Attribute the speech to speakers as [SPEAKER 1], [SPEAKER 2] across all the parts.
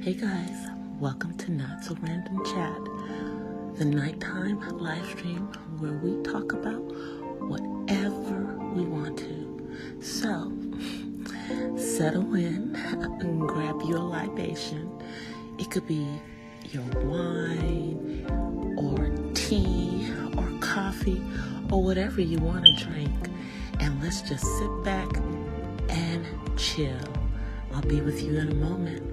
[SPEAKER 1] Hey guys, welcome to Not So Random Chat, the nighttime live stream where we talk about whatever we want to. So, settle in and grab your libation. It could be your wine or tea or coffee or whatever you want to drink. And let's just sit back and chill. I'll be with you in a moment.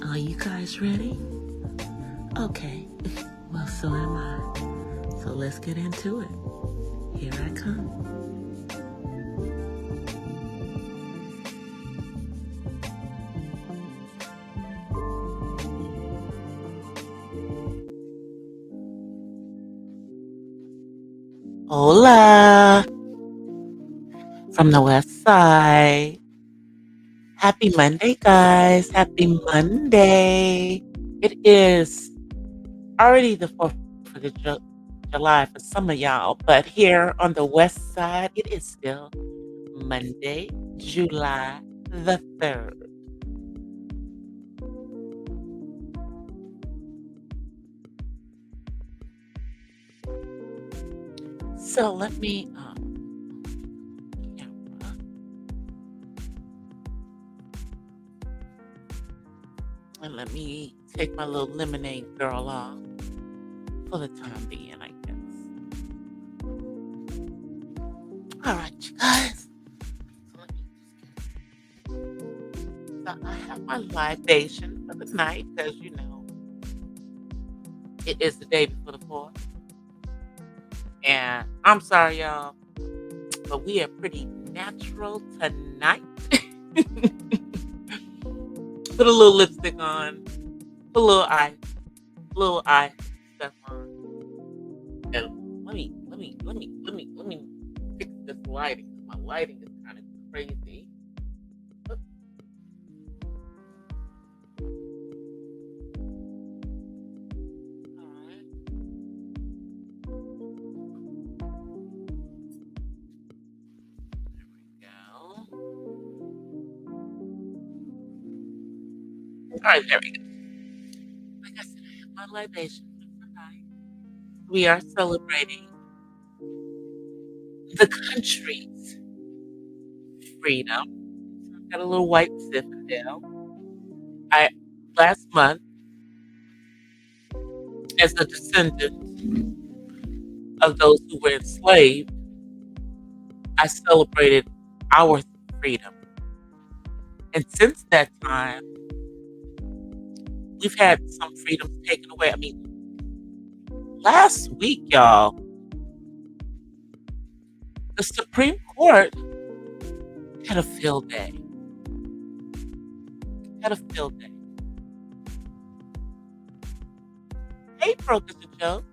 [SPEAKER 1] Are you guys ready? Okay, well, so am I. So let's get into it. Here I come. Hola, from the west side. Happy Monday, guys. Happy Monday. It is already the 4th of July for some of y'all, but here on the west side, it is still Monday, July the 3rd. So let me camera. And let me take my little lemonade girl off for the time being, I guess. All right, you guys. So let me so I have my libation for the night because it is the day before the 4th. And I'm sorry, y'all, but we are pretty natural tonight. Put a little lipstick on, put a little eye stuff on. And let me fix this lighting. My lighting is kind of crazy. Oops. All right. There we go. All right, there we go. Like I said, I have my libation for tonight. We are celebrating the country's freedom. So I've got a little white Zinfandel. Last month, as a descendant of those who were enslaved, I celebrated our freedom. And since that time, we've had some freedoms taken away. I mean, last week, y'all, the Supreme Court had a field day. Hey, Broken the Joke.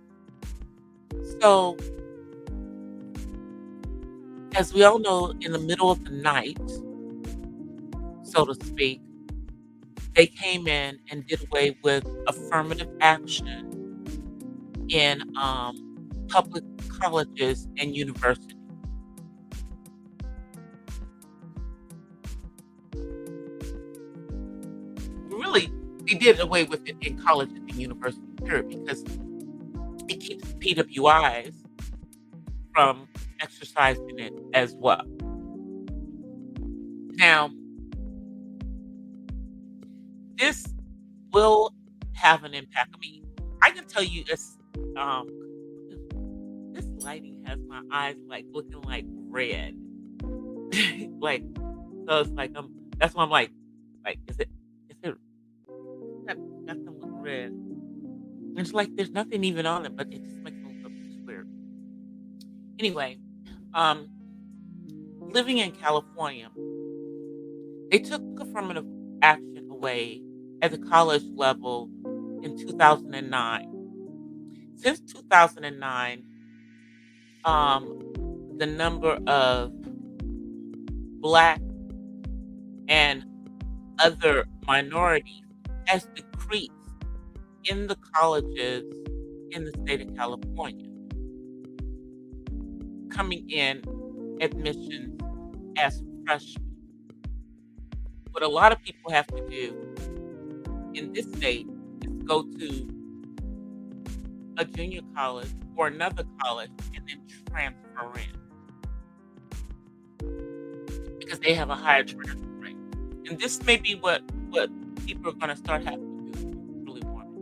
[SPEAKER 1] So, as we all know, in the middle of the night, so to speak, they came in and did away with affirmative action in public colleges and universities. Really, they did away with it in colleges and universities, period, because it keeps PWIs from
[SPEAKER 2] exercising it as well. Now, this will have an impact. I mean, I can tell you it's um this lighting has my eyes like looking like red. Like so it's like that's why I'm like is it that got them look red. And it's like there's nothing even on it, but it just makes them look just weird. Anyway, um living in California, they took affirmative action away at the college level in 2009. Since 2009, the number of Black and other minorities has decreased in the colleges in the state of California, coming in admissions as freshmen. What a lot of people have to do in this state is go to a junior college or another college and then transfer in because they have a higher transfer rate. And this may be what people are going to start having to do if you really want it.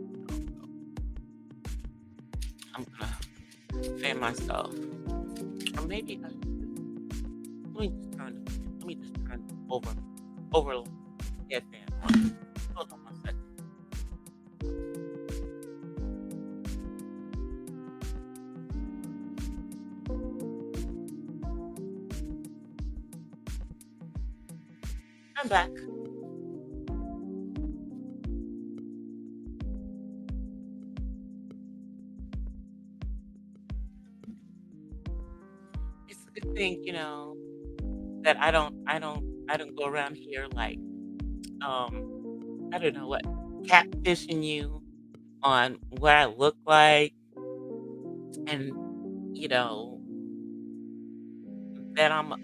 [SPEAKER 2] I'm going to fan myself. Or maybe let me just turn over head fan on. Hold on 1 second. I'm back. It's a good thing, that I don't go around here like I don't know what catfishing you on what I look like and you know that I'm a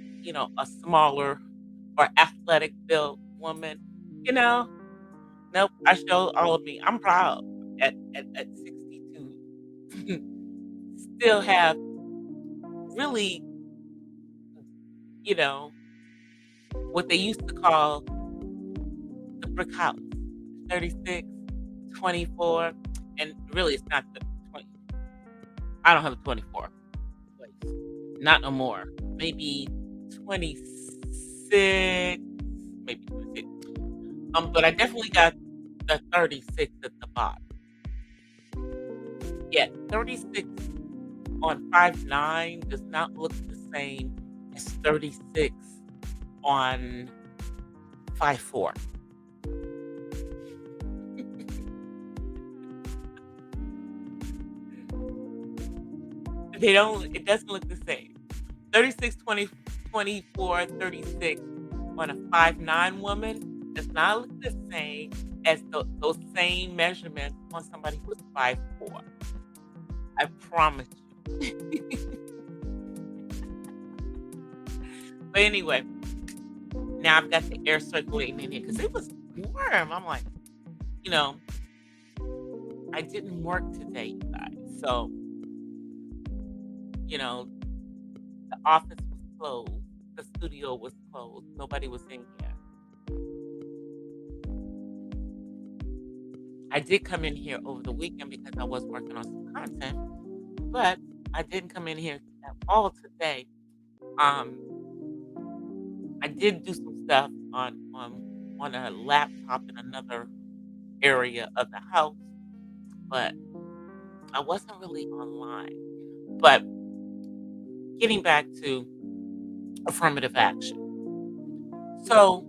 [SPEAKER 2] smaller or athletic built woman. You know, nope. I show all of me. I'm proud at 62. Still have really you know what they used to call the brick house. 36, 24, and really it's not the 20. I don't have a 24 place. Not no more. Maybe 26, maybe 26. But I definitely got the 36 at the bottom. Yeah, 36 on 5'9" does not look the same as 36 on 5'4". It doesn't look the same. 36, 20, 24, 36 on a 5'9" woman does not look the same as those same measurements on somebody who's 5'4". I promise you. But anyway, now I've got the air circulating in here because it was warm. I'm like, you know, I didn't work today, you guys. So, the office was closed. The studio was closed. Nobody was in here. I did come in here over the weekend because I was working on some content, but I didn't come in here at all today. I did do some stuff on a laptop in another area of the house, but I wasn't really online. But getting back to affirmative action. So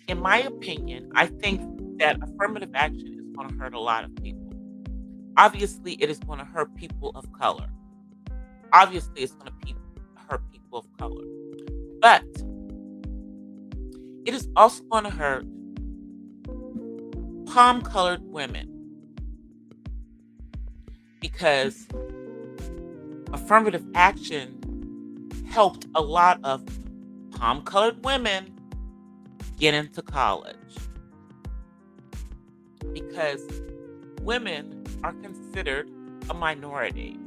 [SPEAKER 2] in my opinion, I think that affirmative action is going to hurt a lot of people. Obviously, it is going to hurt people of color. Obviously, it's going to hurt people of color. But it is also going to hurt palm-colored women because affirmative action helped a lot of palm-colored women get into college because women are considered a minority.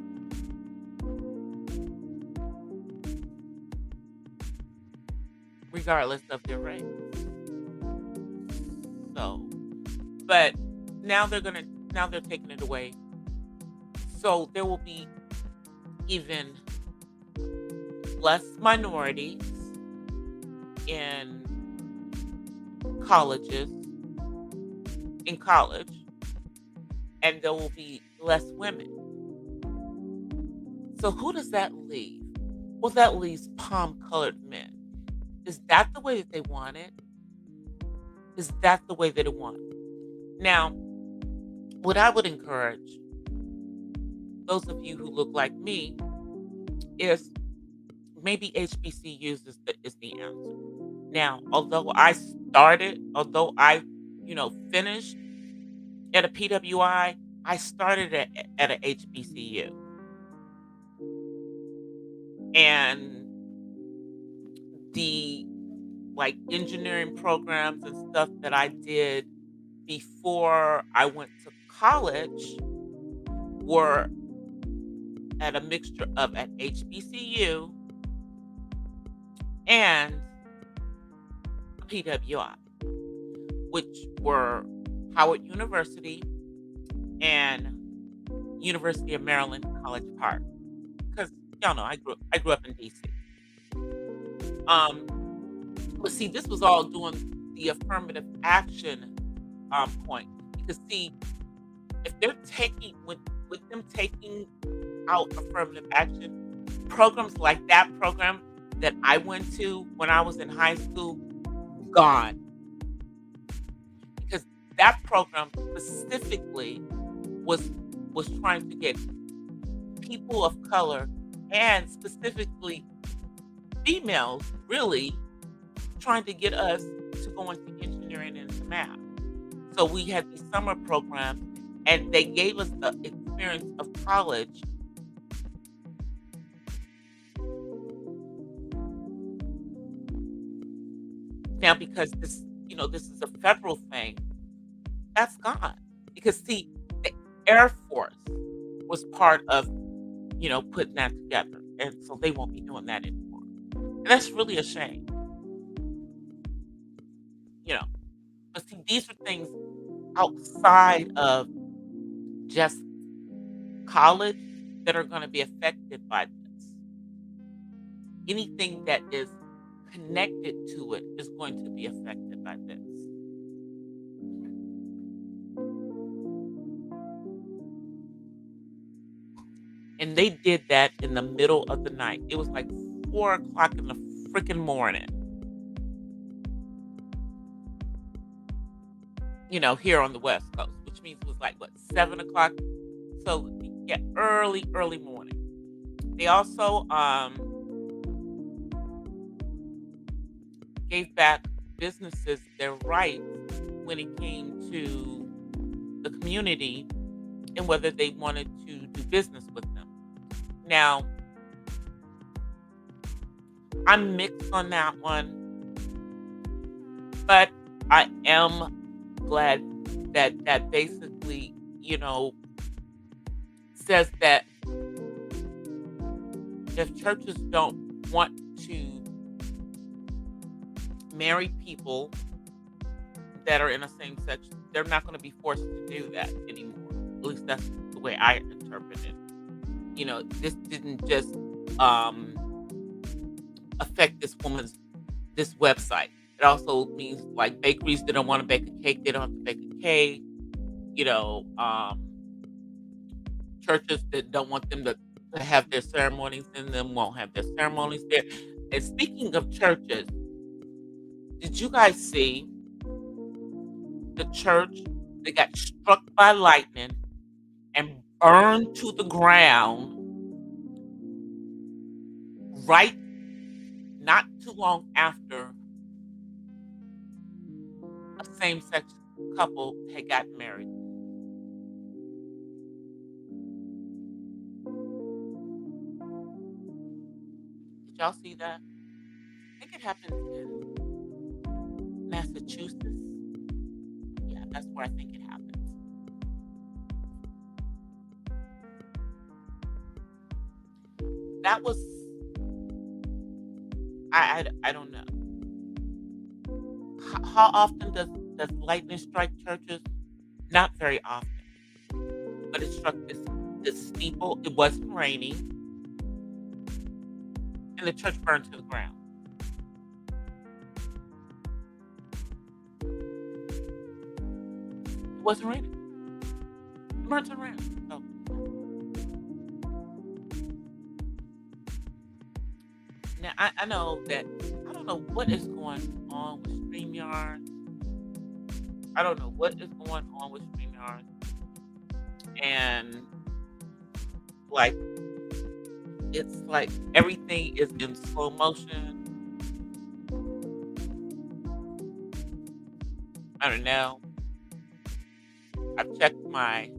[SPEAKER 2] regardless of their race. So, but now they're taking it away. So there will be even less minorities in colleges, in college, and there will be less women. So who does that leave? Well, that leaves palm-colored men. Is that the way that they want it? Is that the way that they want it? Now, what I would encourage those of you who look like me is maybe HBCUs is the answer. Now, although I, finished at a PWI, I started at a HBCU. And the like engineering programs and stuff that I did before I went to college were at a mixture of at HBCU and PWI, which were Howard University and University of Maryland College Park. Because y'all know I grew up in DC. But see, this was all doing the affirmative action point. Because see, if they're taking with them taking out affirmative action, programs like that program that I went to when I was in high school, gone. Because that program specifically was trying to get people of color and specifically females really trying to get us to go into engineering and into math. So we had these summer programs and they gave us the experience of college. Now, because this is a federal thing, that's gone. Because see, the Air Force was part of, putting that together. And so they won't be doing that anymore. And that's really a shame. But see, these are things outside of just college that are going to be affected by this. Anything that is connected to it is going to be affected by this. And they did that in the middle of the night. It was like 4 o'clock in the freaking morning. Here on the West Coast, which means it was like 7 o'clock. So yeah, early morning. They also gave back businesses their rights when it came to the community and whether they wanted to do business with them. Now, I'm mixed on that one, but I am glad that basically, says that if churches don't want to marry people that are in a same sex, they're not going to be forced to do that anymore. At least that's the way I interpret it. This didn't just affect this website. It also means like bakeries that don't want to bake a cake, they don't have to bake a cake. Churches that don't want them to have their ceremonies in them won't have their ceremonies there. And speaking of churches, did you guys see the church that got struck by lightning and burned to the ground right not too long after a same-sex couple had gotten married? Did y'all see that? I think it happened in Massachusetts. Yeah, that's where I think it happened. That was I don't know. how often does lightning strike churches? Not very often, but it struck this steeple. It wasn't raining, and the church burned to the ground. It wasn't raining. It burned to the ground. So now I know that I don't know what is going on with StreamYard. I don't know what is going on with StreamYard, and like it's like everything is in slow motion. I don't know. I've checked my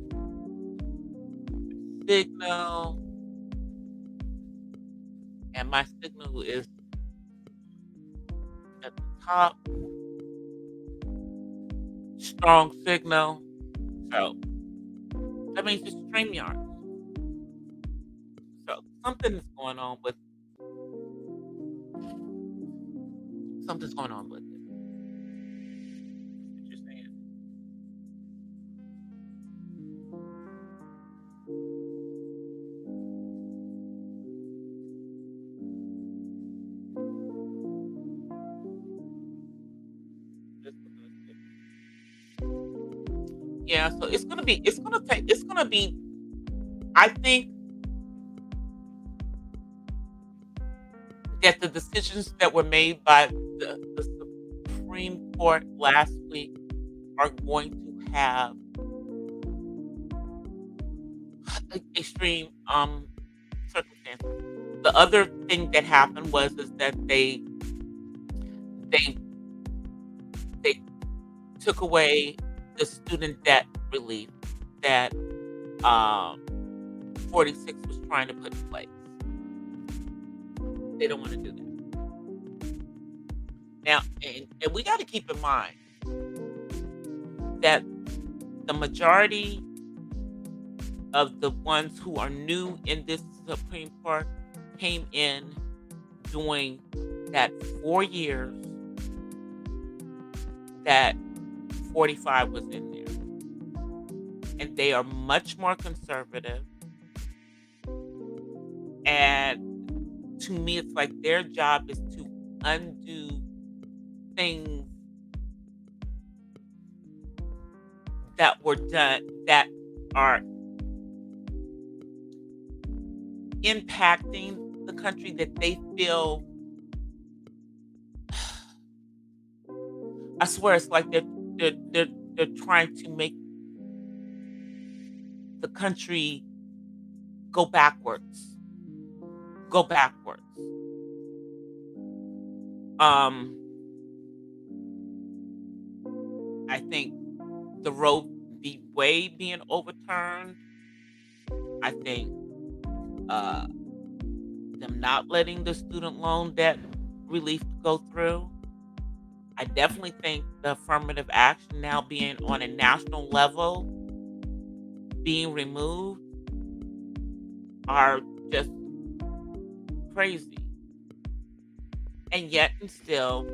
[SPEAKER 2] signal, and my signal is at the top, strong signal. So that means it's StreamYard. So something's going on with it. What you're saying. Just looking at it. Yeah, so it's gonna be I think that the decisions that were made by the Supreme Court last week are going to have extreme circumstances. The other thing that happened was is that they they took away the student debt relief that um 46 was trying to put in place. They don't want to do that. Now, and we got to keep in mind that the majority of the ones who are new in this Supreme Court came in during that 4 years that 45 was in there. And they are much more conservative. And to me, it's like their job is to undo things that were done that are impacting the country that they feel. I swear, it's like they're trying to make the country go backwards, go backwards. Um, I think the Roe v. Wade being overturned. I think uh, them not letting the student loan debt relief go through. I definitely think the affirmative action now being on a national level being removed are just crazy. And yet and still,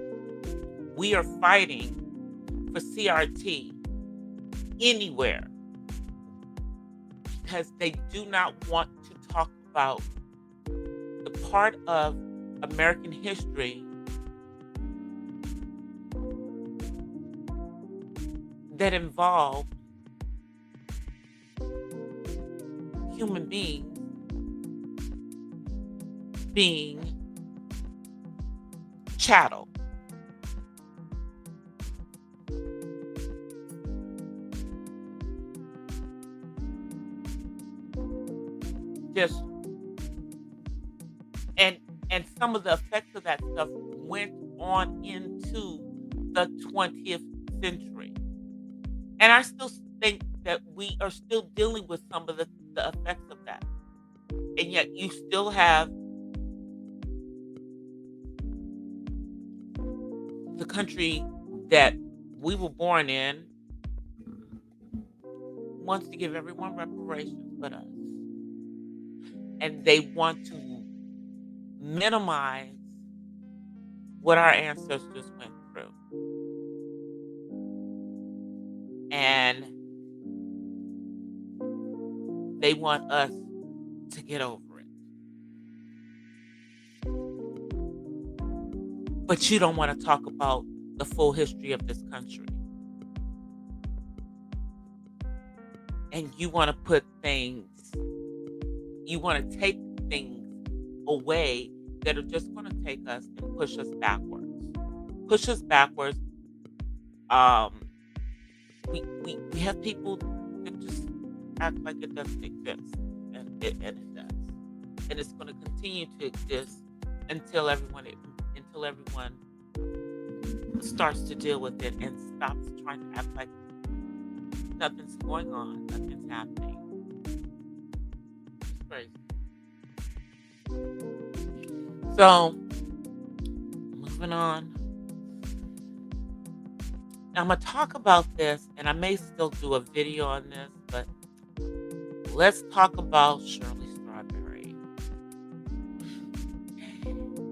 [SPEAKER 2] we are fighting for CRT anywhere because they do not want to talk about the part of American history that involved human beings being chattel. Just and some of the effects of that stuff went on into the 20th century. And I still think that we are still dealing with some of the effects of that. And yet you still have the country that we were born in wants to give everyone reparations but us. And they want to minimize what our ancestors went through. they want us to get over it. But you don't want to talk about the full history of this country. And you want to you want to take things away that are just going to take us and push us backwards. Push us backwards. Um, we have people that just act like it doesn't exist, and it does, and it's going to continue to exist until everyone starts to deal with it and stops trying to act like nothing's going on, nothing's happening. It's crazy. So, moving on. Now, I'm going to talk about this, and I may still do a video on this, but let's talk about Shirley Strawberry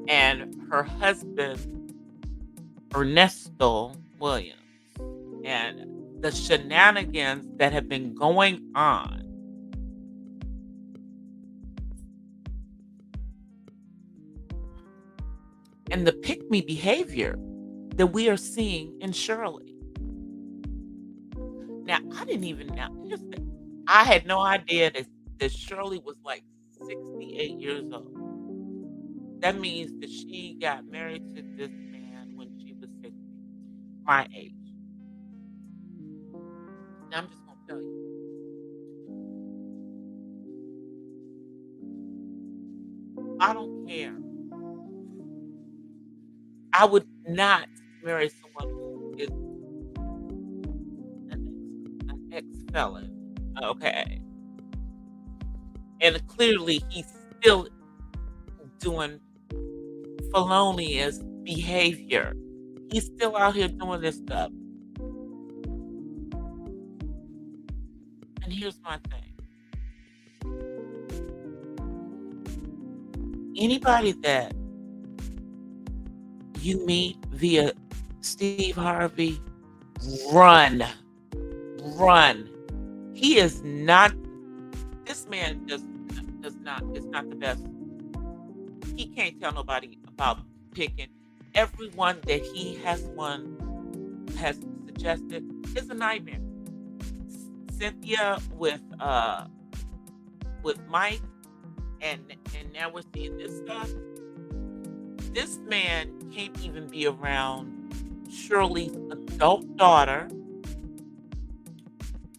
[SPEAKER 2] and her husband, Ernesto Williams, and the shenanigans that have been going on. And the pick-me behavior that we are seeing in Shirley. Now, I didn't even know. I had no idea that Shirley was like 68 years old. That means that she got married to this man when she was 60, my age. Now, I'm just going to tell you. I don't care. I would not marry someone who is an ex-felon. Okay. And clearly he's still doing felonious behavior. He's still out here doing this stuff. And here's my thing. Anybody that you meet via Steve Harvey, run. He is not, this man is not the best. He can't tell nobody about picking. Everyone that he has suggested is a nightmare. Cynthia with Mike, and now we're seeing this stuff. This man can't even be around Shirley's adult daughter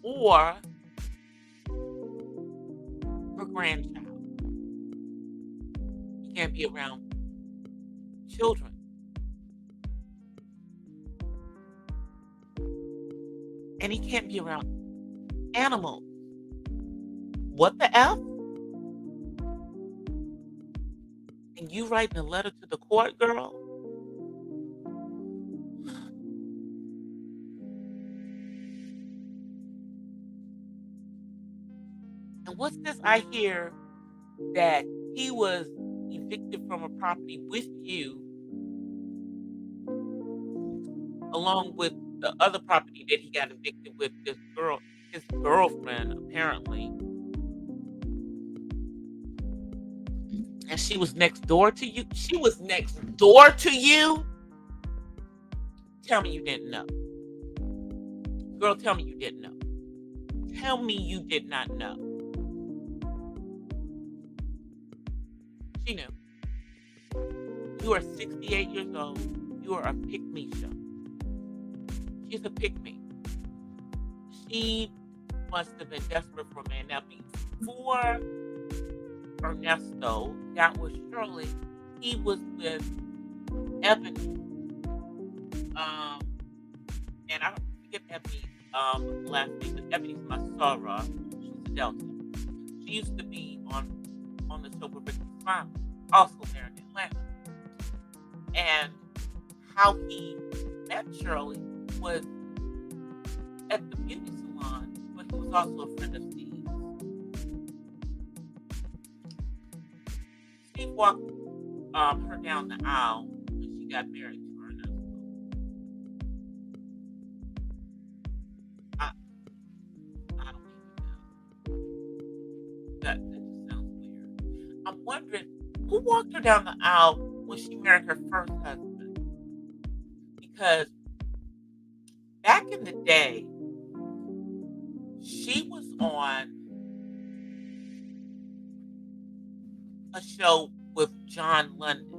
[SPEAKER 2] or her grandchild. He can't be around children. And he can't be around animals. What the F? And you writing a letter to the court, girl? And what's this I hear that he was evicted from a property with you, along with the other property that he got evicted with this girl, his girlfriend, apparently. And she was next door to you? She was next door to you? Tell me you didn't know. Girl, tell me you didn't know. Tell me you did not know. She knew. You are 68 years old. You are a pick-me show. She's a pick-me. She must have been desperate for a man. Now, before Ernesto got with Shirley, he was with Ebony. And I forget Ebony's last name, but Ebony's Masara. She's a Delta. She used to be on the show with Ricky Smiley, also there in Atlanta. And how he met Shirley was at the beauty salon, but he was also a friend of Steve's. Steve walked her down the aisle when she got married to Ernesto. I don't even know. that just sounds weird. I'm wondering who walked her down the aisle when she married her first husband? Because back in the day, she was on a show with John London.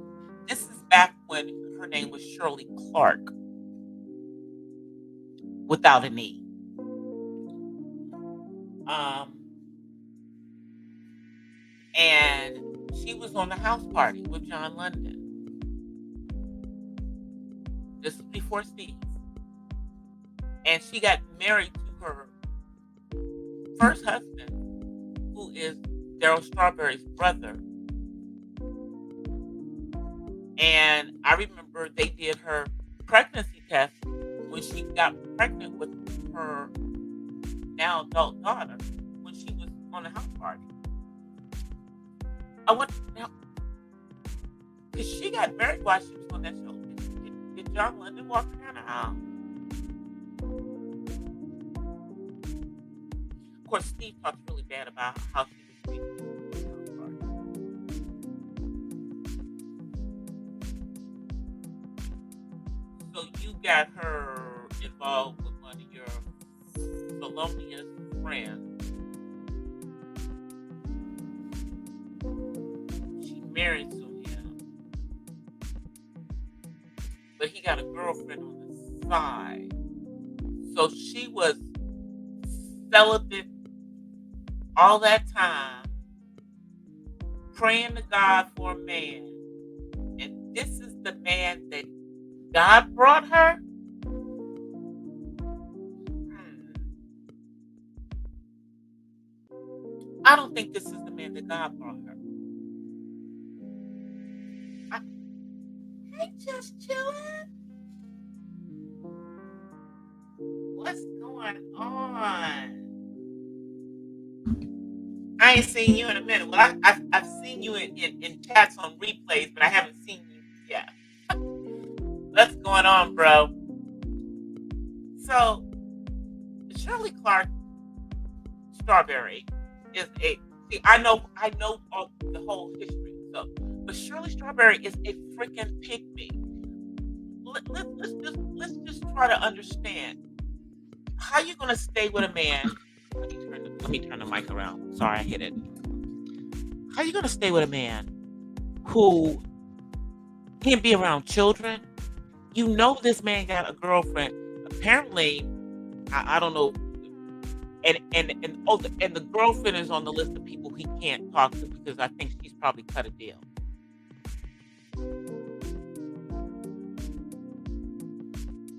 [SPEAKER 2] This is back when her name was Shirley Clark, without an E. Um, and she was on the house party with John London. This was before Steve. And she got married to her first husband, who is Daryl Strawberry's brother. And I remember they did her pregnancy test when she got pregnant with her now adult daughter when she was on the house party. I went now because she got married while she was on that show. Did John London walk her down the aisle? Of course, Steve talks really bad about how she was treated on the house party. So you got her involved with one of your felonious friends. She married to him, but he got a girlfriend on the side. So she was celibate all that time, praying to God for a man. And this is the man that God brought her? I don't think this is the man that God brought her. Hey, just chilling. What's going on? I ain't seen you in a minute. Well, I've seen you in chats on replays, but I haven't seen you yet. What's going on, bro? So, Shirley Clark Strawberry is I know all the whole history. So, but Shirley Strawberry is a freaking pygmy. Let's just try to understand how you gonna stay with a man. Let me turn the mic around. Sorry, I hit it. How you gonna stay with a man who can't be around children? You know this man got a girlfriend. Apparently, I don't know. And the girlfriend is on the list of people he can't talk to because I think she's probably cut a deal.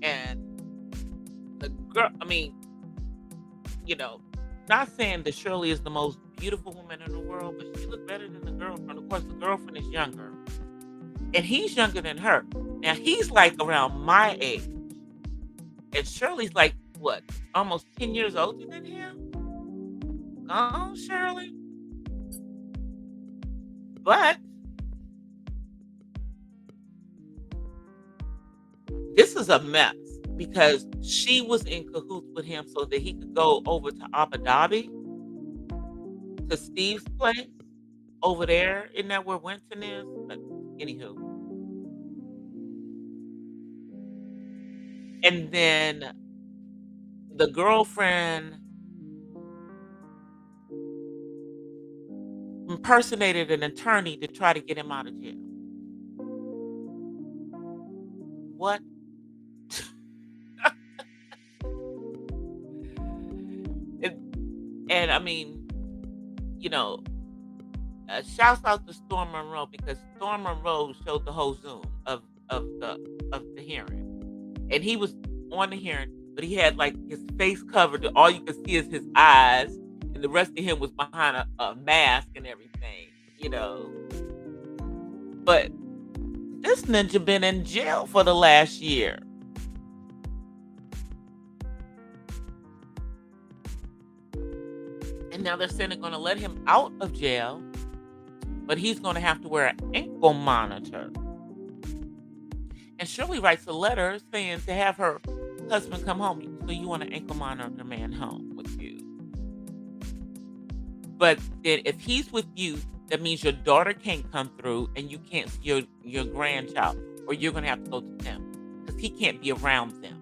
[SPEAKER 2] And the girl, I mean, not saying that Shirley is the most beautiful woman in the world, but she looks better than the girlfriend. Of course, the girlfriend is younger. And he's younger than her. Now, he's like around my age. And Shirley's like, what, almost 10 years older than him? Oh, Shirley. But this is a mess because she was in cahoots with him so that he could go over to Abu Dhabi to Steve's place over there. Isn't that where Winston is? But anywho. And then the girlfriend impersonated an attorney to try to get him out of jail. What? And I mean, shouts out to Storm Monroe because Storm Monroe showed the whole Zoom of the hearing, and he was on the hearing, but he had like his face covered. All you could see is his eyes, and the rest of him was behind a mask and everything, But this ninja been in jail for the last year. And now they're saying they're going to let him out of jail, but he's going to have to wear an ankle monitor. And Shirley writes a letter saying to have her husband come home. So you want an ankle monitor man home with you. But then if he's with you, that means your daughter can't come through and you can't see your grandchild, or you're gonna have to go to them because he can't be around them.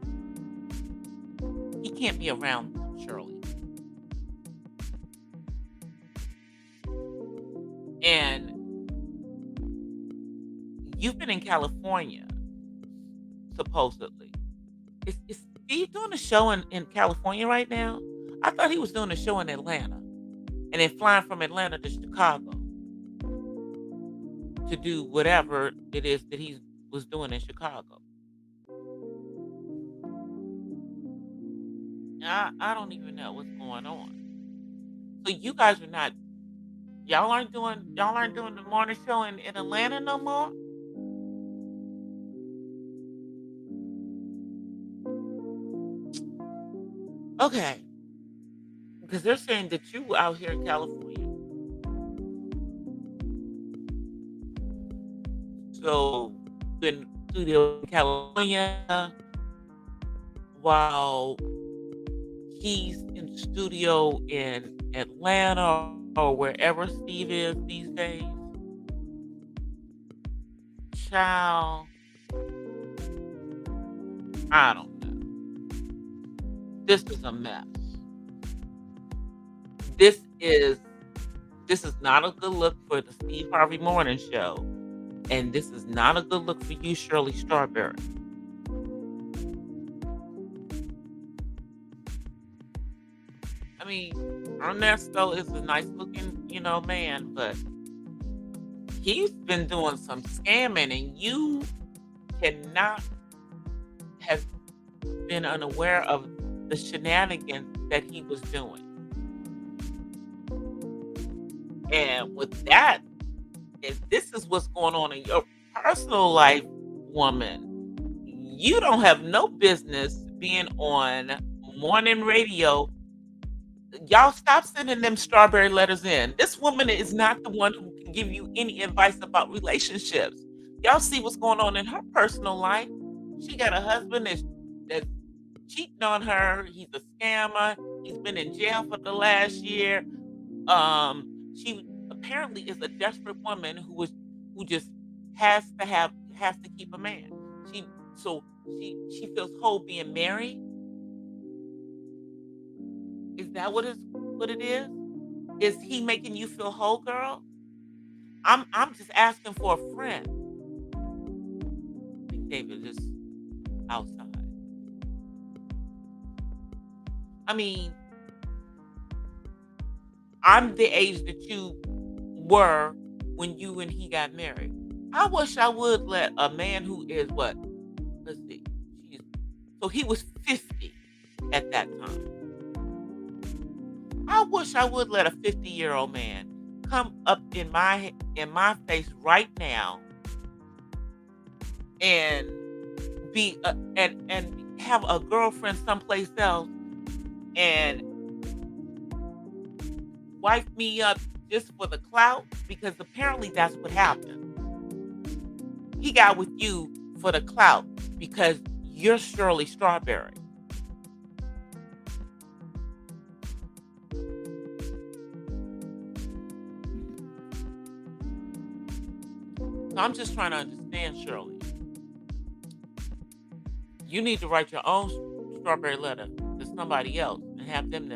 [SPEAKER 2] He can't be around them, Shirley. And you've been in California, supposedly. Is Steve doing a show in California right now? I thought he was doing a show in Atlanta and then flying from Atlanta to Chicago to do whatever it is that he was doing in Chicago. I don't even know what's going on. So you guys are not y'all aren't doing the morning show in Atlanta no more? Okay. Because they're saying that you out here in California. So in studio in California while he's in studio in Atlanta or wherever Steve is these days. Child, I don't know. This is a mess. This is this is not a good look for the Steve Harvey Morning Show, and this is not a good look for you, Shirley Strawberry. I mean, Ernesto is a nice looking, man, but he's been doing some scamming, and you cannot have been unaware of the shenanigans that he was doing. And with that, if this is what's going on in your personal life, woman, you don't have no business being on morning radio. Y'all stop sending them strawberry letters in. This woman is not the one who can give you any advice about relationships. Y'all see what's going on in her personal life. She got a husband that's cheating on her. He's a scammer. He's been in jail for the last year. She apparently is a desperate woman who just has to keep a man. She feels whole being married. Is that what it is? Is he making you feel whole, girl? I'm just asking for a friend. I think David is outside. I mean, I'm the age that you were when you and he got married. I wish I would let a man who is what? Let's see. She's, so he was 50 at that time. I wish I would let a 50-year-old man come up in my face right now and be and have a girlfriend someplace else and wife me up just for the clout, because apparently that's what happened. He got with you for the clout because you're Shirley Strawberry. So I'm just trying to understand, Shirley. You need to write your own strawberry letter to somebody else and have them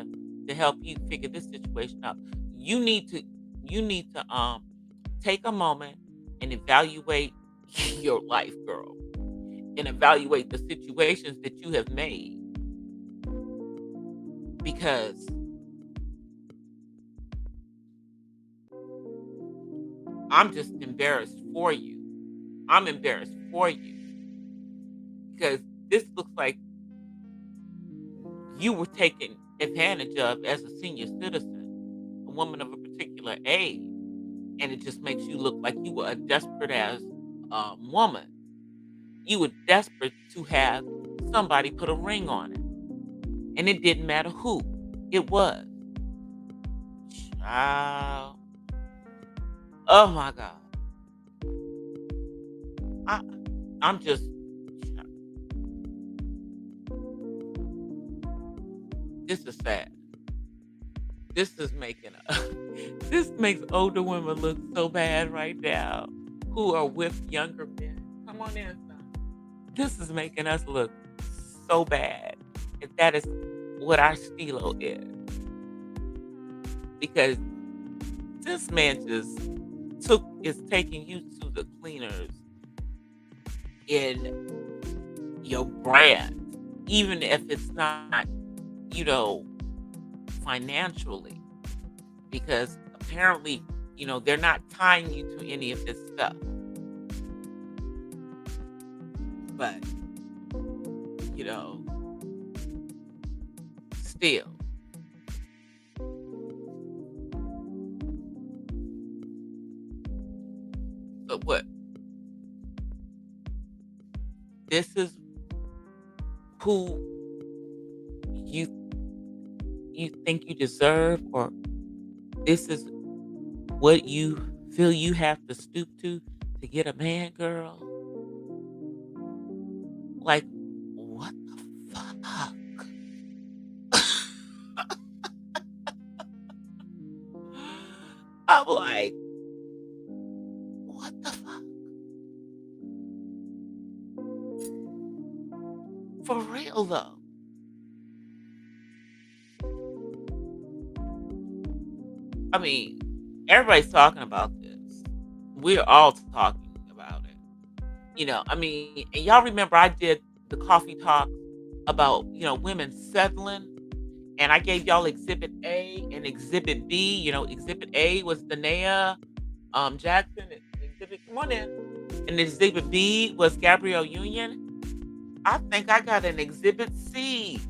[SPEAKER 2] to help you figure this situation out. You need to take a moment and evaluate your life, girl, and evaluate the situations that you have made, because I'm just embarrassed for you. I'm embarrassed for you because this looks like you were taken advantage of as a senior citizen, a woman of a particular age, and it just makes you look like you were a desperate ass woman. You were desperate to have somebody put a ring on it, and it didn't matter who it was. Child. Oh my God. I, I'm just. This is sad. This is making this makes older women look so bad right now who are with younger men. Come on in, son. This is making us look so bad. And that is what our stilo is. Because this man just is taking you to the cleaners in your brand, even if it's not, you know, financially. Because apparently, they're not tying you to any of this stuff. But, you know, still. But what? This is who you you think you deserve, or this is what you feel you have to stoop to get a man, girl? Like, what the fuck? I'm like, what the fuck? For real though. I mean, everybody's talking about this. We're all talking about it. I mean, and y'all remember I did the coffee talk about, women settling, and I gave y'all exhibit A and exhibit B. Exhibit A was Danae Jackson, and come on in. And exhibit B was Gabrielle Union. I think I got an exhibit C.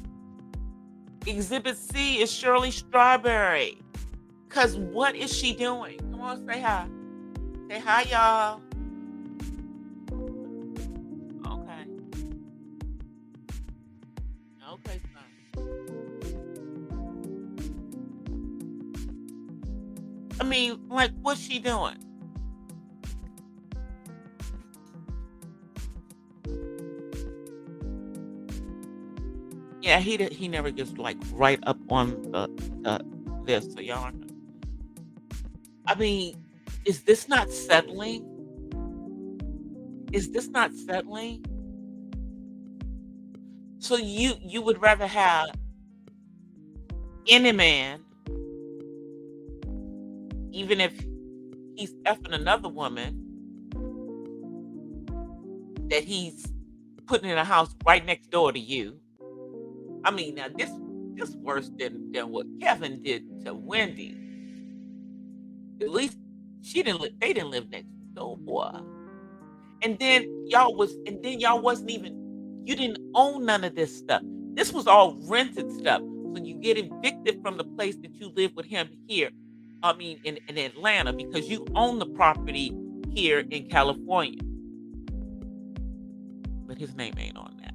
[SPEAKER 2] Exhibit C is Shirley Strawberry. Cause what is she doing? Come on, say hi. Say hi, y'all. Okay. Okay, son. I mean, like, what's she doing? Yeah, he never gets like right up on the this. So y'all are. I mean, is this not settling? Is this not settling? So you would rather have any man, even if he's effing another woman, that he's putting in a house right next door to you. I mean, now this worse than what Kevin did to Wendy. At least they didn't live next door. And then y'all wasn't even, you didn't own none of this stuff. This was all rented stuff. So you get evicted from the place that you live with him here. I mean, in Atlanta, because you own the property here in California. But his name ain't on that.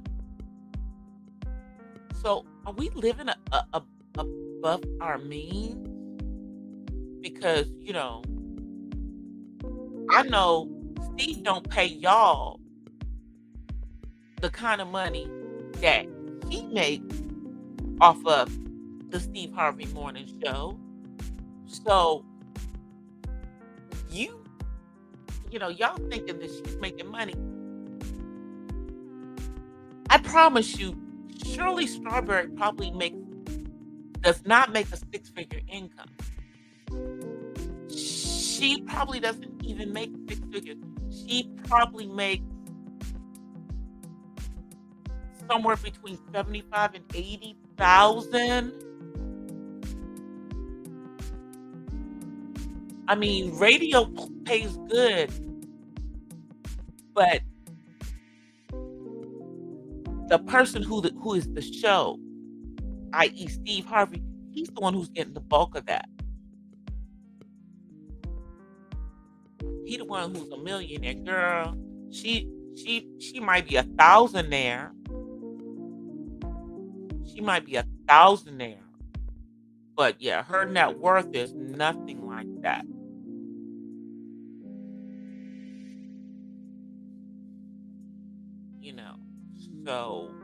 [SPEAKER 2] So are we living above our means? Because, I know Steve don't pay y'all the kind of money that he makes off of the Steve Harvey Morning Show. So you, y'all thinking that she's making money. I promise you, Shirley Strawberry probably does not make a six-figure income. She probably doesn't even make six figures. She probably makes somewhere between 75 and 80,000. I mean, radio pays good, but the person who is the show, i.e. Steve Harvey, he's the one who's getting the bulk of that. He the one who's a millionaire, girl. She might be a thousandaire. She might be a thousandaire. But yeah, her net worth is nothing like that. So,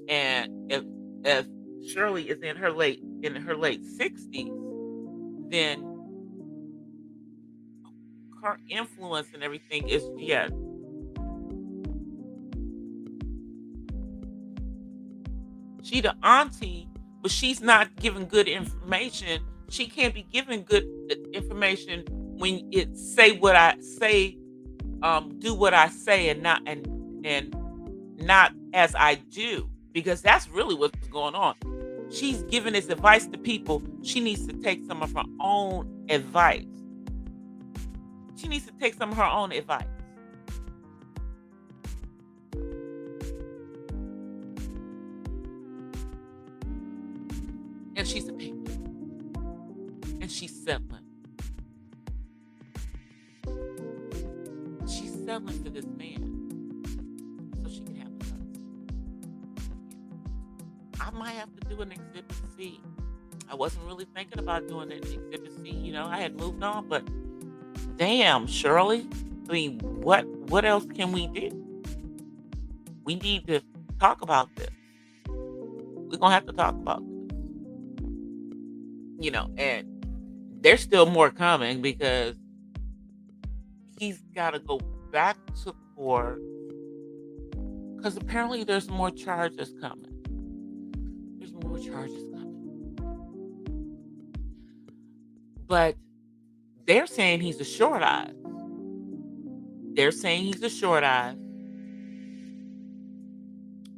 [SPEAKER 2] and if Shirley is in her late in her late 60s, then her influence and everything is, yeah, she the auntie, but she's not giving good information. She can't be giving good information when it say what I say, do what I say, and not as I do, because that's really what's going on. She's giving this advice to people. She needs to take some of her own advice. She needs to take some of her own advice. And she's a pig. And she's settling. She's settling for this man so she can have a husband. I might have to do an exhibit C. I wasn't really thinking about doing an exhibit C. I had moved on, but damn, Shirley. I mean, what else can we do? We need to talk about this. We're gonna have to talk about this. And there's still more coming because he's gotta go back to court because apparently there's more charges coming. There's more charges coming. But they're saying he's a short eyes. They're saying he's a short eyes.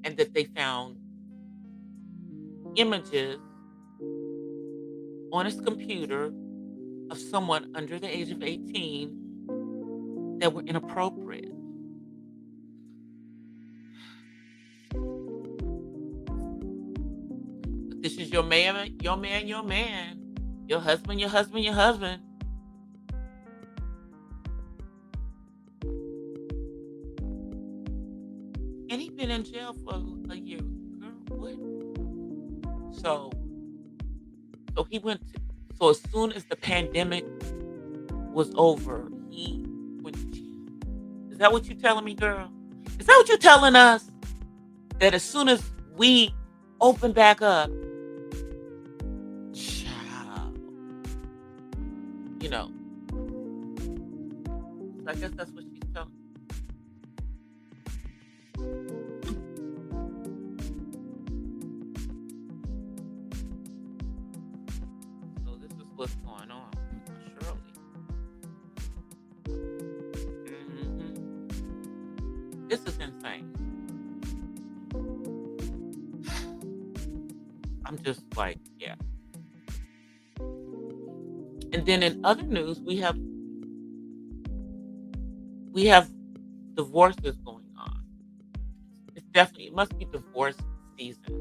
[SPEAKER 2] And that they found images on his computer of someone under the age of 18 that were inappropriate. But this is your man, your man, your man. Your husband, your husband, your husband. And he's been in jail for a year. Girl, what? So he went to, so as soon as the pandemic was over, he went to jail. Is that what you telling me, girl? Is that what you telling us? That as soon as we open back up, child, I guess that's what she's telling. So this is what's going on, Shirley. This is insane. I'm just like, yeah. And then in other news, we have divorces going on. It must be divorce season.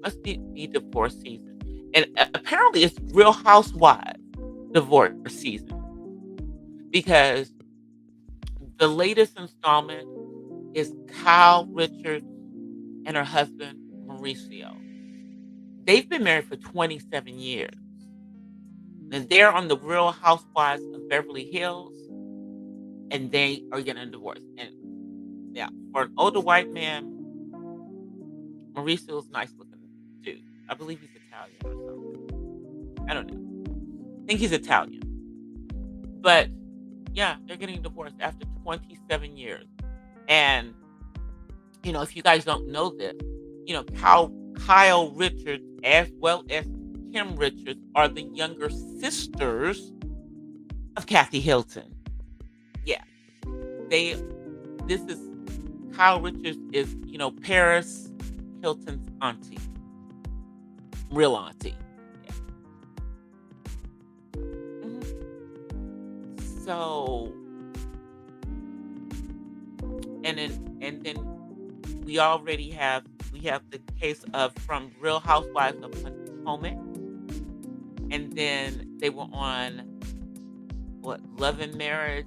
[SPEAKER 2] Must be divorce season. And apparently it's Real Housewives divorce season. Because the latest installment is Kyle Richards and her husband, Mauricio. They've been married for 27 years. And they're on the Real Housewives of Beverly Hills. And they are getting a divorce. And yeah, for an older white man, Mauricio's nice looking dude. I believe he's Italian or something. I don't know. I think he's Italian. But yeah, they're getting divorced after 27 years. And, if you guys don't know this, Kyle Richards as well as Kim Richards are the younger sisters of Kathy Hilton. Yeah. This is Kyle Richards is, Paris Hilton's auntie. Real auntie. Yeah. So, and then we have the case of from Real Housewives of Potomac, and then they were on Love and Marriage,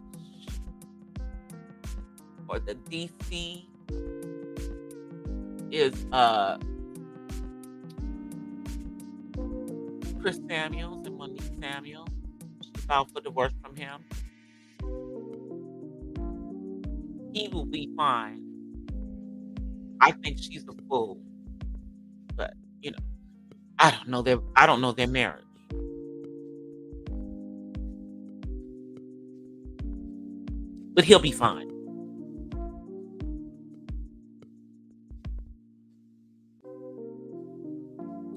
[SPEAKER 2] or the DC is Chris Samuels and Monique Samuels. She filed for divorce from him. He will be fine. I think she's a fool, but I don't know their marriage. But he'll be fine.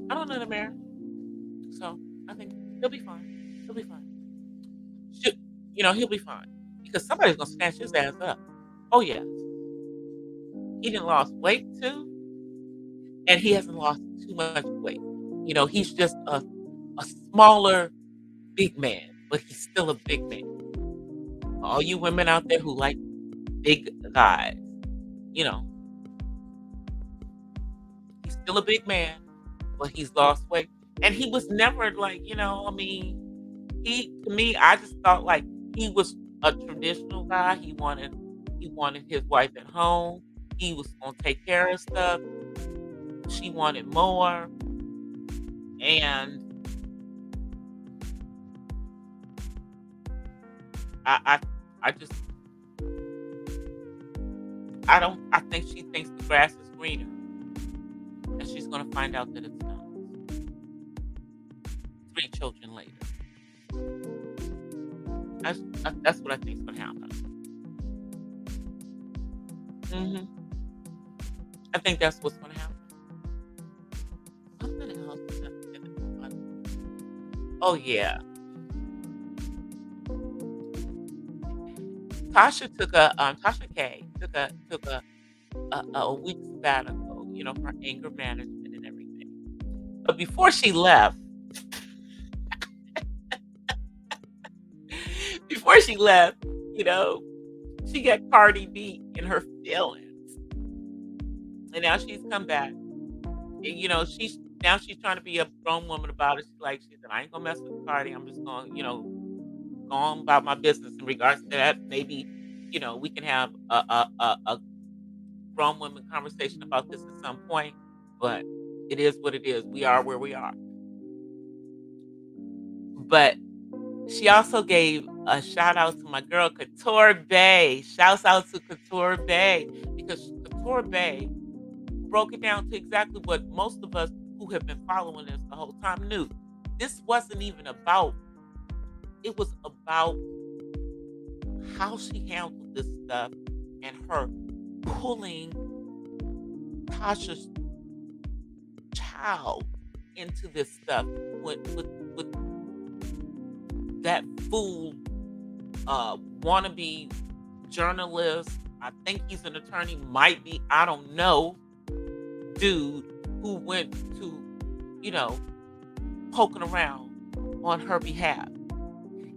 [SPEAKER 2] I don't know their marriage. So I think he'll be fine. He'll be fine. Should, he'll be fine. Because somebody's gonna snatch his ass up. Oh yes. He didn't lost weight too, and he hasn't lost too much weight. He's just a smaller big man, but he's still a big man. All you women out there who like big guys, you know, he's still a big man, but he's lost weight. And he was never like, to me, I just thought like he was a traditional guy. He wanted his wife at home. He was gonna take care of stuff. She wanted more. And I I just I think she thinks the grass is greener. And she's gonna find out that it's not. 3 children later. That's what I think is gonna happen. hmm I think that's what's gonna happen. Something else. Oh yeah. Tasha K took a week sabbatical, for anger management and everything. But before she left, you know, she got Cardi B in her feelings, and now she's come back. And, she's trying to be a grown woman about it. She said, I ain't gonna mess with Cardi. I'm just gonna, go on about my business in regards to that. Maybe, we can have a grown women conversation about this at some point. But it is what it is. We are where we are. But she also gave a shout out to my girl Couture Bay. Shouts out to Couture Bay because Couture Bay broke it down to exactly what most of us who have been following this the whole time knew. This wasn't even about. It was about how she handled this stuff and her pulling Tasha's child into this stuff with that fool wannabe journalist. I think he's an attorney, might be, I don't know, dude who went to, poking around on her behalf.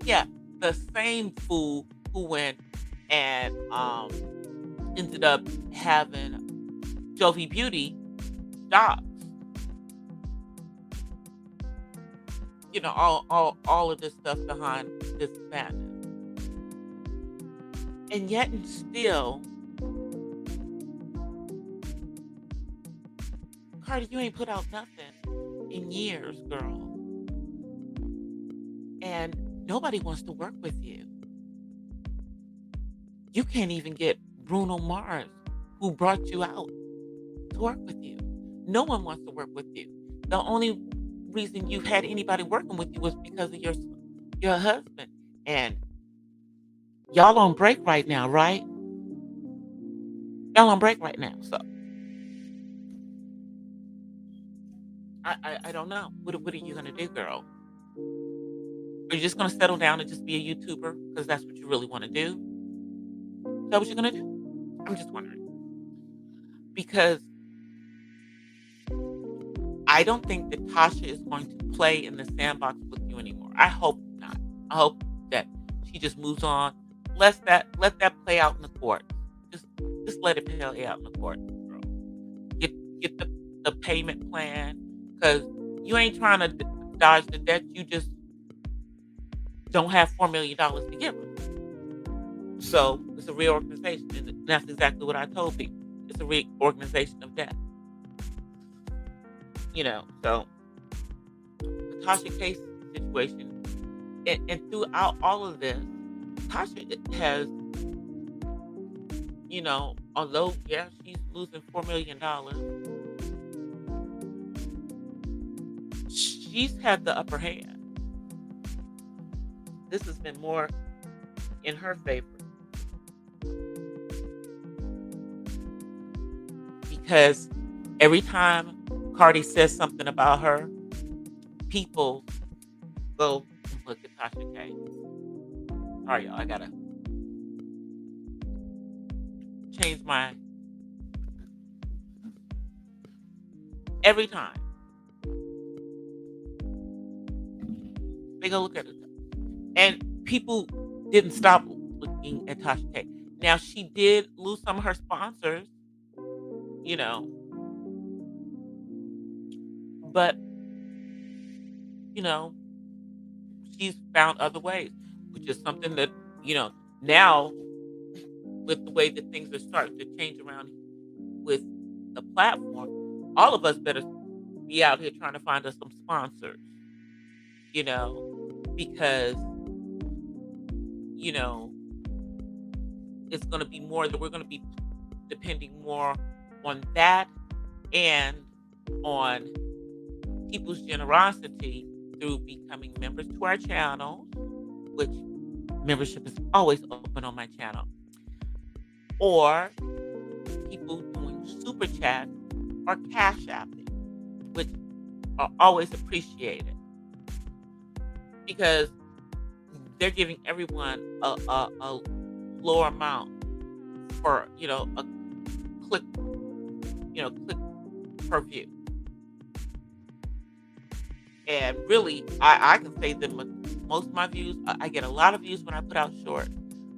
[SPEAKER 2] Yeah, the same fool who went and ended up having Jovi Beauty jobs. All of this stuff behind this madness. And yet and still, Cardi, you ain't put out nothing in years, girl. And nobody wants to work with you. You can't even get Bruno Mars, who brought you out, to work with you. No one wants to work with you. The only reason you've had anybody working with you was because of your husband. And y'all on break right now, right? Y'all on break right now. So I don't know. What are you gonna do, girl? Are you just gonna settle down and just be a YouTuber because that's what you really want to do? Is that what you're gonna do? I'm just wondering because I don't think that Tasha is going to play in the sandbox with you anymore. I hope not. I hope that she just moves on. Let that play out in the court. Just let it play out in the court, girl. Get the payment plan because you ain't trying to dodge the debt. You just don't have $4 million to give her. So it's a reorganization, and that's exactly what I told people. It's a reorganization of debt. So the Tasha case situation, and throughout all of this, Tasha has, although she's losing $4 million, she's had the upper hand. This has been more in her favor because every time Cardi says something about her, people go and look at Tasha K. Sorry, y'all. I gotta change my every time they go look at it, and people didn't stop looking at Tasha K. Now she did lose some of her sponsors, you know, but you know she's found other ways, which is something that now with the way that things are starting to change around with the platform, all of us better be out here trying to find us some sponsors, because, you know, it's going to be more that we're going to be depending more on that and on people's generosity through becoming members to our channel, which membership is always open on my channel, or people doing super chat or cash apping, which are always appreciated because they're giving everyone a lower amount for a click click per view. And really, I can say that most of my views, I get a lot of views when I put out short.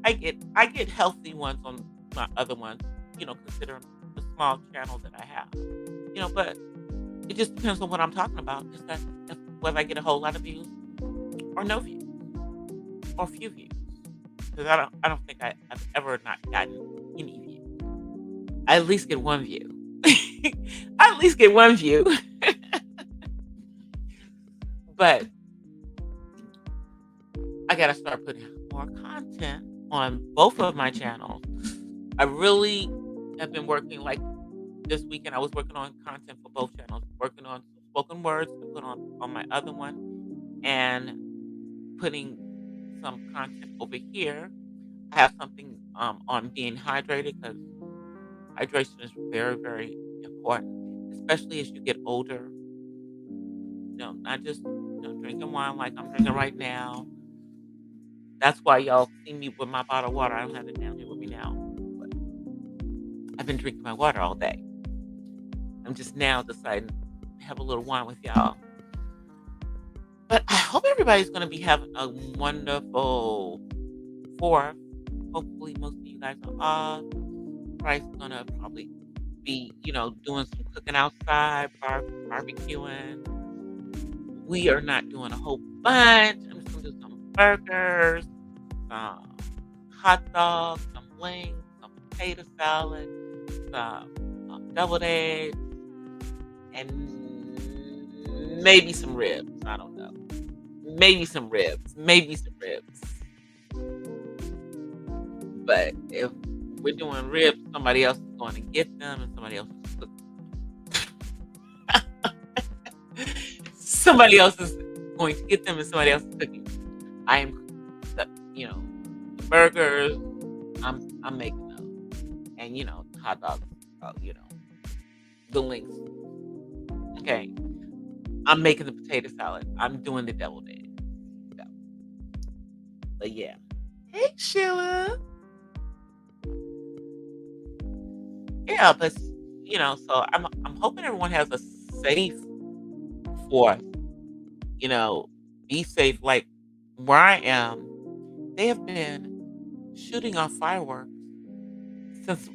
[SPEAKER 2] I get healthy ones on my other ones, considering the small channel that I have. But it just depends on what I'm talking about. Is that whether I get a whole lot of views or no views or few views. Because I don't think I've ever not gotten any views. I at least get one view. I at least get one view. But I gotta start putting more content on both of my channels. I really have been working, like this weekend I was working on content for both channels, working on spoken words to put on my other one and putting some content over here. I have something on being hydrated because hydration is very, very important, especially as you get older. Not just drinking wine like I'm drinking right now. That's why y'all see me with my bottle of water. I don't have it down here with me now. But I've been drinking my water all day. I'm just now deciding to have a little wine with y'all. But I hope everybody's going to be having a wonderful 4th. Hopefully most of you guys are off. Bryce's going to probably be, doing some cooking outside, barbecuing. We are not doing a whole bunch. I'm just going to do some burgers, some hot dogs, some wings, some potato salad, some deviled eggs, and maybe some ribs. I don't know. Maybe some ribs. But if we're doing ribs, somebody else is going to get them, and somebody else is cooking. Somebody else is going to get them, and somebody else is cooking. I am, the burgers. I'm making those, and hot dogs. The links. Okay, I'm making the potato salad. I'm doing the deviled eggs. So, but yeah. Hey Sheila. Yeah, but so I'm hoping everyone has a safe 4th. Be safe. Like where I am, they have been shooting off fireworks since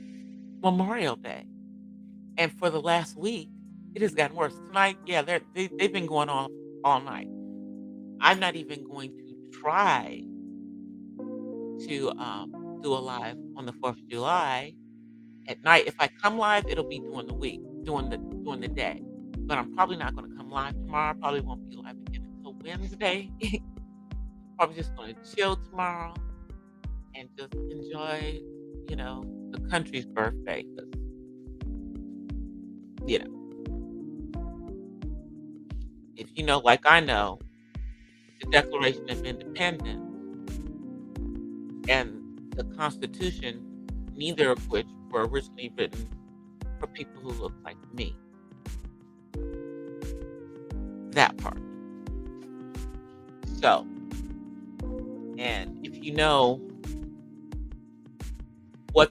[SPEAKER 2] Memorial Day, and for the last week, it has gotten worse. Tonight, yeah, they've been going off all night. I'm not even going to try to do a live on the 4th of July at night. If I come live, it'll be during the week, during the day. But I'm probably not going to come live tomorrow. Probably won't be live again until Wednesday. Probably just going to chill tomorrow and just enjoy, the country's birthday. 'Cause, if you know, like I know, the Declaration of Independence and the Constitution, neither of which were originally written for people who look like me. That part. So, and if you know what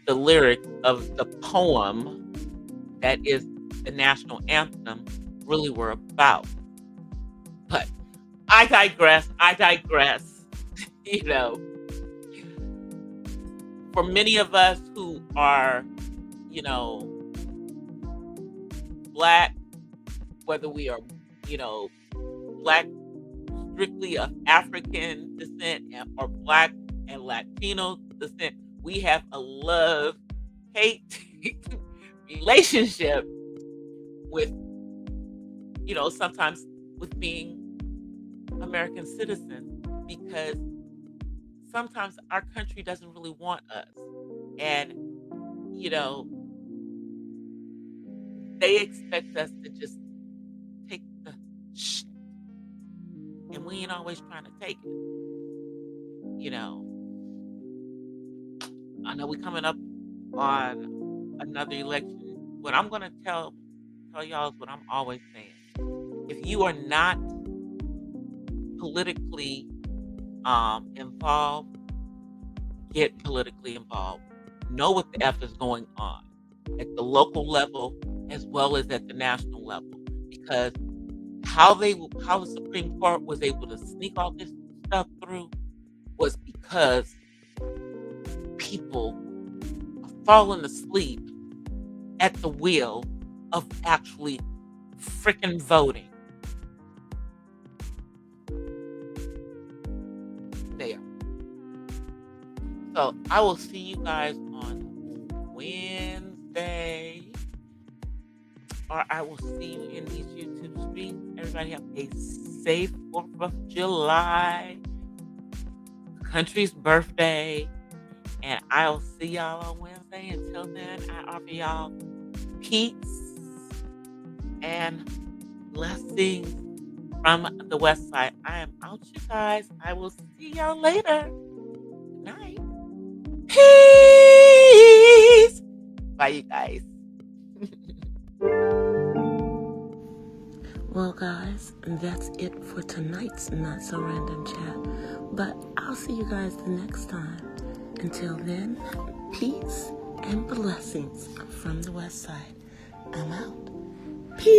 [SPEAKER 2] the lyrics of the poem that is the national anthem really were about. But I digress. I digress. You know, for many of us who are, you know, Black, whether we are, you know, Black strictly of African descent or Black and Latino descent, we have a love-hate relationship with, you know, sometimes with being American citizens, because sometimes our country doesn't really want us. And, you know, they expect us to just take the shit. And we ain't always trying to take it. You know, I know we're coming up on another election. What I'm going to tell y'all is what I'm always saying. If you are not politically involved, get politically involved. Know what the F is going on at the local level as well as at the national level, because how the Supreme Court was able to sneak all this stuff through was because people are falling asleep at the wheel of actually freaking voting. There. So I will see you guys on Wednesday, or I will see you in these YouTube streams. Everybody have a safe 4th of July, country's birthday, and I'll see y'all on Wednesday. Until then, I offer y'all peace and blessings from the West Side. I am out, you guys. I will see y'all later. Good night. Peace. Bye, you guys.
[SPEAKER 1] Well, guys, that's it for tonight's Not So Random Chat. But I'll see you guys the next time. Until then, peace and blessings from the West Side. I'm out. Peace.